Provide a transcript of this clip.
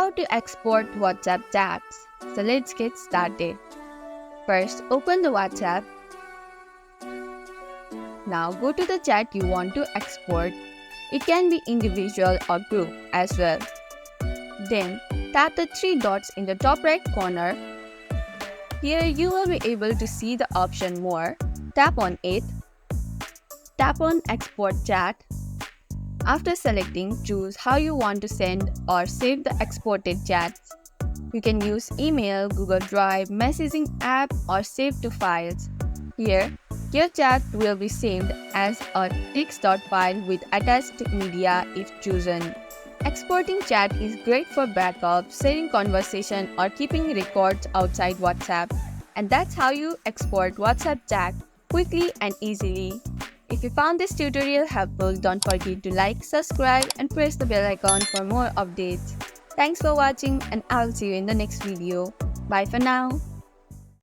How to export WhatsApp chats. So let's get started. First, open the WhatsApp. Now go to the chat you want to export. It can be individual or group as well. Then tap the three dots in the top right corner. Here you will be able to see the option More. Tap on it. Tap on Export Chat. After selecting, choose how you want to send or save the exported chats. You can use email, Google Drive, messaging app, or save to files. Here, your chat will be saved as a text file with attached media if chosen. Exporting chat is great for backup, sharing conversation, or keeping records outside WhatsApp. And that's how you export WhatsApp chat quickly and easily. If you found this tutorial helpful, don't forget to like, subscribe, and press the bell icon for more updates. Thanks for watching, and I'll see you in the next video. Bye for now.